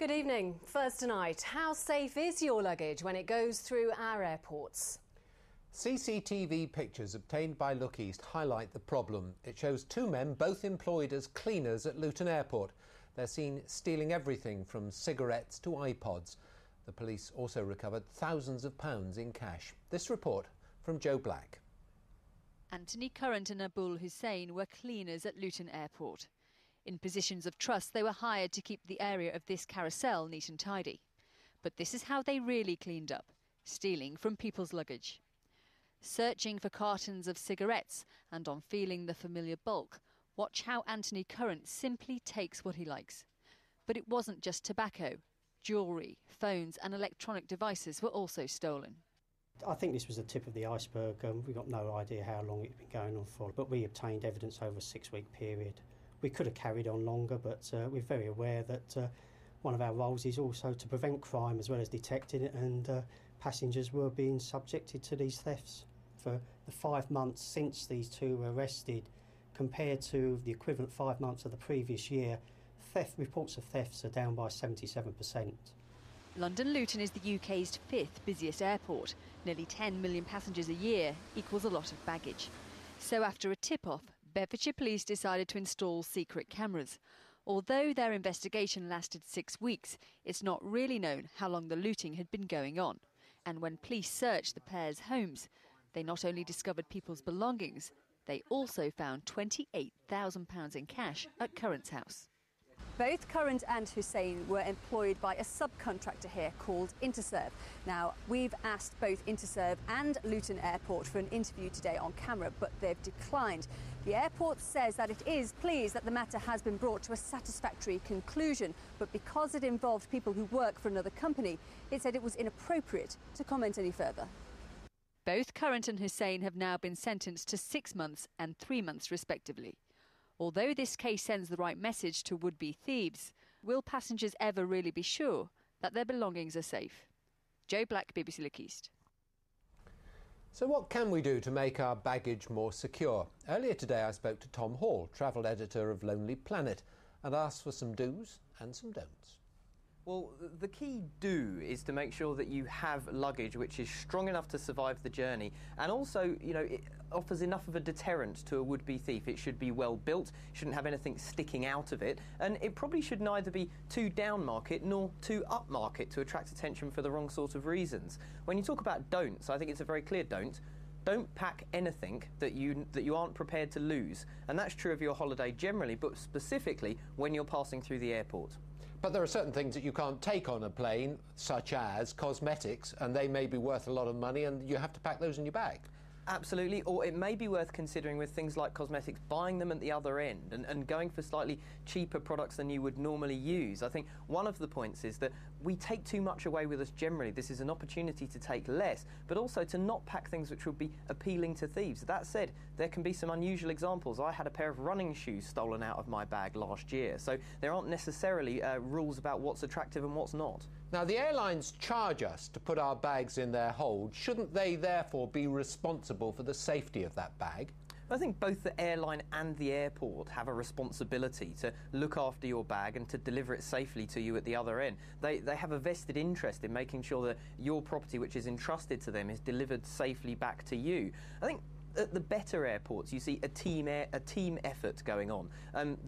Good evening. First tonight, how safe is your luggage when it goes through our airports? CCTV pictures obtained by Luggage highlight the problem. It shows two men, both employed as cleaners at Luton Airport. They're seen stealing everything from cigarettes to iPods. The police also recovered thousands of pounds in cash. This report from Joe Black. Anthony Current and Abul Hussain were cleaners at Luton Airport. In positions of trust, they were hired to keep the area of this carousel neat and tidy. But this is how they really cleaned up, stealing from people's luggage. Searching for cartons of cigarettes and on feeling the familiar bulk, watch how Anthony Current simply takes what he likes. But it wasn't just tobacco. Jewellery, phones and electronic devices were also stolen. I think this was the tip of the iceberg. We've got no idea how long it's been going on for, but we obtained evidence over a 6-week period. We could have carried on longer, but we're very aware that one of our roles is also to prevent crime as well as detecting it, and passengers were being subjected to these thefts. For the 5 months since these two were arrested, compared to the equivalent 5 months of the previous year, reports of thefts are down by 77%. London Luton is the UK's 5th busiest airport. Nearly 10 million passengers a year equals a lot of baggage. So after a tip-off, Bedfordshire Police decided to install secret cameras. Although their investigation lasted 6 weeks, it's not really known how long the looting had been going on. And when police searched the pair's homes, they not only discovered people's belongings, they also found £28,000 in cash at Current's house. Both Current and Hussain were employed by a subcontractor here called Interserve. Now, we've asked both Interserve and Luton Airport for an interview today on camera, but they've declined. The airport says that it is pleased that the matter has been brought to a satisfactory conclusion, but because it involved people who work for another company, it said it was inappropriate to comment any further. Both Current and Hussain have now been sentenced to 6 months and 3 months respectively. Although this case sends the right message to would-be thieves, will passengers ever really be sure that their belongings are safe? Joe Black, BBC Look East. So what can we do to make our baggage more secure? Earlier today I spoke to Tom Hall, travel editor of Lonely Planet, and asked for some do's and some don'ts. Well, the key do is to make sure that you have luggage which is strong enough to survive the journey, and also, it offers enough of a deterrent to a would-be thief. It should be well built, shouldn't have anything sticking out of it, and it probably should neither be too down market nor too up market to attract attention for the wrong sort of reasons. When you talk about don'ts, I think it's a very clear don't. Don't pack anything that you aren't prepared to lose, and that's true of your holiday generally, but specifically when you're passing through the airport. But there are certain things that you can't take on a plane, such as cosmetics, and they may be worth a lot of money, and you have to pack those in your bag. Absolutely, or it may be worth considering with things like cosmetics, buying them at the other end and going for slightly cheaper products than you would normally use. I think one of the points is that we take too much away with us generally. This is an opportunity to take less, but also to not pack things which would be appealing to thieves. That said, there can be some unusual examples. I had a pair of running shoes stolen out of my bag last year, so there aren't necessarily rules about what's attractive and what's not. Now, the airlines charge us to put our bags in their hold. Shouldn't they therefore be responsible for the safety of that bag? I think both the airline and the airport have a responsibility to look after your bag and to deliver it safely to you at the other end. They have a vested interest in making sure that your property, which is entrusted to them, is delivered safely back to you. I think at the better airports, you see a team effort going on.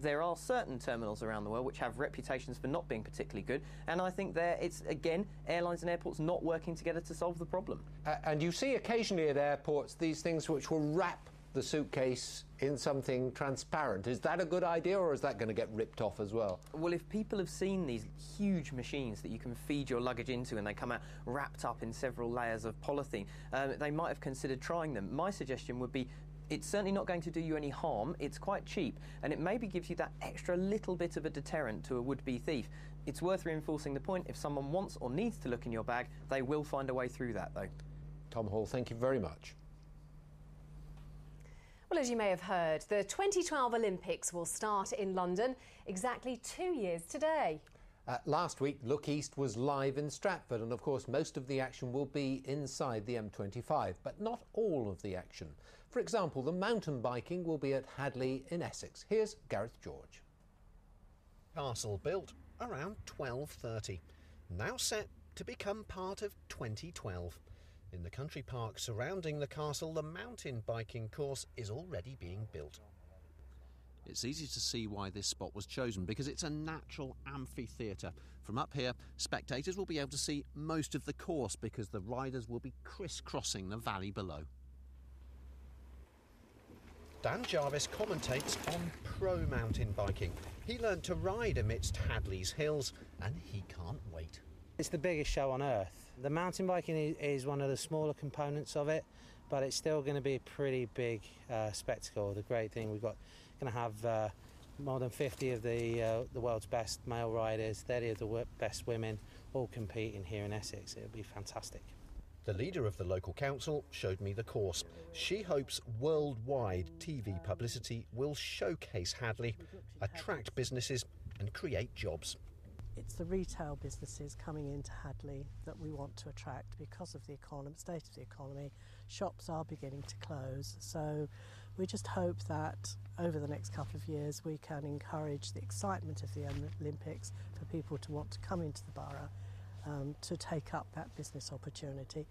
There are certain terminals around the world which have reputations for not being particularly good, and I think it's, again, airlines and airports not working together to solve the problem. And you see occasionally at airports these things which will wrap the suitcase in something transparent. Is that a good idea, or is that going to get ripped off as well? Well, if people have seen these huge machines that you can feed your luggage into and they come out wrapped up in several layers of polythene, they might have considered trying them. My suggestion would be, it's certainly not going to do you any harm, it's quite cheap, and it maybe gives you that extra little bit of a deterrent to a would-be thief. It's worth reinforcing the point, if someone wants or needs to look in your bag, they will find a way through that, though. Tom Hall, thank you very much. Well, as you may have heard, the 2012 Olympics will start in London exactly 2 years today. Last week, Look East was live in Stratford, and of course most of the action will be inside the M25, but not all of the action. For example, the mountain biking will be at Hadley in Essex. Here's Gareth George. Castle built around 12:30, now set to become part of 2012. In the country park surrounding the castle, the mountain biking course is already being built. It's easy to see why this spot was chosen, because it's a natural amphitheatre. From up here, spectators will be able to see most of the course because the riders will be crisscrossing the valley below. Dan Jarvis commentates on pro mountain biking. He learnt to ride amidst Hadley's hills and he can't wait. It's the biggest show on earth. The mountain biking is one of the smaller components of it, but it's still going to be a pretty big spectacle. The great thing, we've got going to have more than 50 of the world's best male riders, 30 of the best women, all competing here in Essex. It'll be fantastic. The leader of the local council showed me the course. She hopes worldwide TV publicity will showcase Hadley, attract businesses and create jobs. It's the retail businesses coming into Hadley that we want to attract because of the state of the economy. Shops are beginning to close, so we just hope that over the next couple of years we can encourage the excitement of the Olympics for people to want to come into the borough to take up that business opportunity.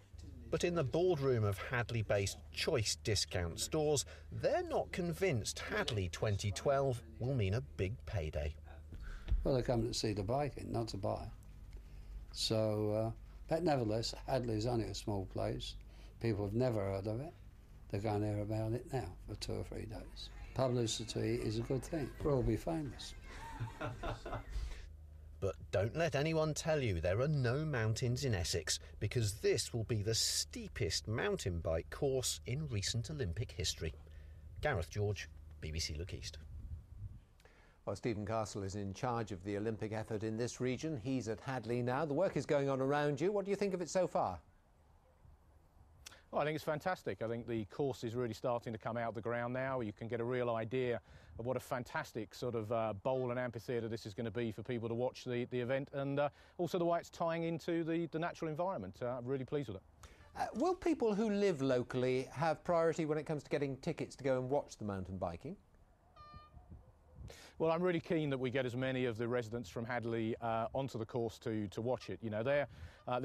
But in the boardroom of Hadley-based choice discount stores, they're not convinced Hadley 2012 will mean a big payday. Well, they're coming to see the biking, not to buy. So, but nevertheless, Hadley's only a small place. People have never heard of it. They're going to hear about it now for 2 or 3 days. Publicity is a good thing. We'll all be famous. But don't let anyone tell you there are no mountains in Essex, because this will be the steepest mountain bike course in recent Olympic history. Gareth George, BBC Look East. Well, Stephen Castle is in charge of the Olympic effort in this region. He's at Hadley now. The work is going on around you. What do you think of it so far? Well, I think it's fantastic. I think the course is really starting to come out of the ground now. You can get a real idea of what a fantastic sort of bowl and amphitheatre this is going to be for people to watch the event, and also the way it's tying into the natural environment. I'm really pleased with it. Will people who live locally have priority when it comes to getting tickets to go and watch the mountain biking? Well, I'm really keen that we get as many of the residents from Hadley onto the course to watch it. You know, they're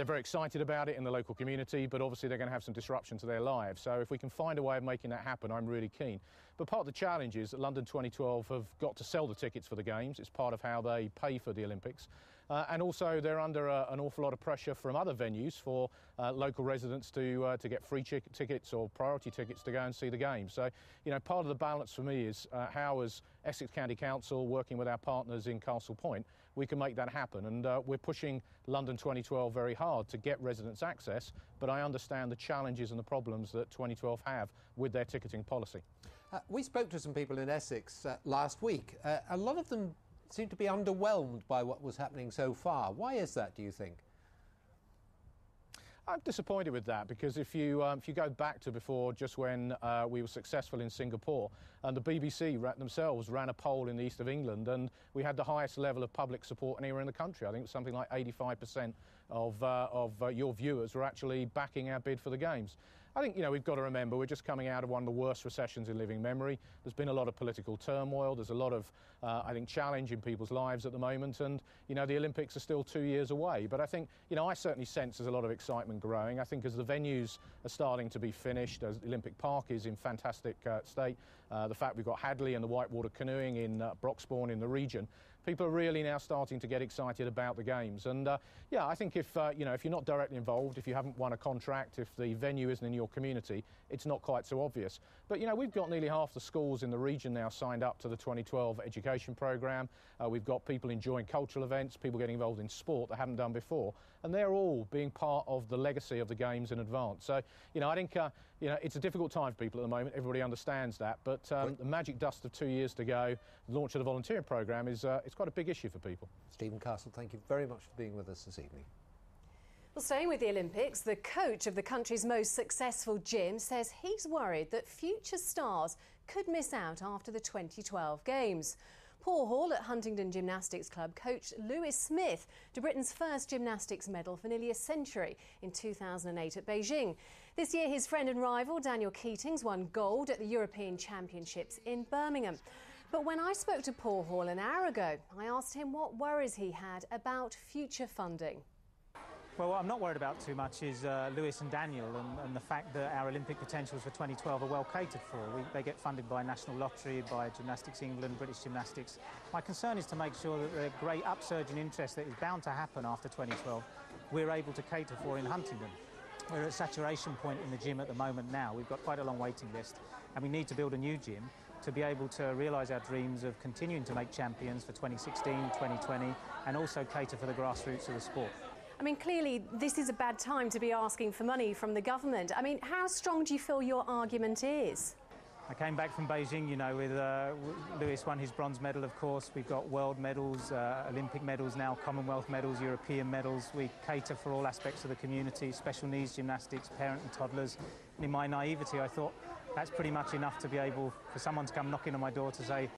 very excited about it in the local community, but obviously they're going to have some disruption to their lives. So if we can find a way of making that happen, I'm really keen. But part of the challenge is that London 2012 have got to sell the tickets for the Games. It's part of how they pay for the Olympics. And also they're under an awful lot of pressure from other venues for local residents to get free tickets or priority tickets to go and see the Games. So, you know, part of the balance for me is how, as Essex County Council, working with our partners in Castle Point, we can make that happen. And we're pushing London 2012 very hard to get residents access, but I understand the challenges and the problems that 2012 have with their ticketing policy. We spoke to some people in Essex last week. A lot of them seem to be underwhelmed by what was happening so far. Why is that, do you think? I'm disappointed with that, because if you go back to before, just when we were successful in Singapore, and the BBC themselves ran a poll in the east of England, and we had the highest level of public support anywhere in the country. I think it was something like 85% of your viewers were actually backing our bid for the Games. I think, you know, we've got to remember we're just coming out of one of the worst recessions in living memory. There's been a lot of political turmoil. There's a lot of, I think, challenge in people's lives at the moment. And, you know, the Olympics are still 2 years away. But I think, you know, I certainly sense there's a lot of excitement growing. I think as the venues are starting to be finished, as Olympic Park is in fantastic state, the fact we've got Hadley and the whitewater canoeing in Broxbourne in the region, people are really now starting to get excited about the Games. And yeah, I think if you know, if you're not directly involved, if you haven't won a contract, if the venue isn't in your community, it's not quite so obvious. But you know, we've got nearly half the schools in the region now signed up to the 2012 education programme. We've got people enjoying cultural events, people getting involved in sport that haven't done before, and they're all being part of the legacy of the Games in advance. So you know, I think you know, it's a difficult time for people at the moment. Everybody understands that, but the magic dust of 2 years to go, the launch of the volunteering programme is it's quite a big issue for people. Stephen Castle, thank you very much for being with us this evening. Well, staying with the Olympics, the coach of the country's most successful gym says he's worried that future stars could miss out after the 2012 Games. Paul Hall at Huntingdon Gymnastics Club coached Lewis Smith to Britain's first gymnastics medal for nearly a century in 2008 at Beijing. This year, his friend and rival Daniel Keatings won gold at the European Championships in Birmingham. But when I spoke to Paul Hall an hour ago, I asked him what worries he had about future funding. Well, what I'm not worried about too much is Lewis and Daniel and the fact that our Olympic potentials for 2012 are well catered for. They get funded by National Lottery, by Gymnastics England, British Gymnastics. My concern is to make sure that the great upsurge in interest that is bound to happen after 2012, we're able to cater for in Huntingdon. We're at saturation point in the gym at the moment now. We've got quite a long waiting list, and we need to build a new gym to be able to realise our dreams of continuing to make champions for 2016, 2020, and also cater for the grassroots of the sport. I mean, clearly, this is a bad time to be asking for money from the government. I mean, how strong do you feel your argument is? I came back from Beijing, you know, with Lewis won his bronze medal, of course. We've got world medals, Olympic medals now, Commonwealth medals, European medals. We cater for all aspects of the community, special needs gymnastics, parent and toddlers. And in my naivety, I thought that's pretty much enough to be able for someone to come knocking on my door to say,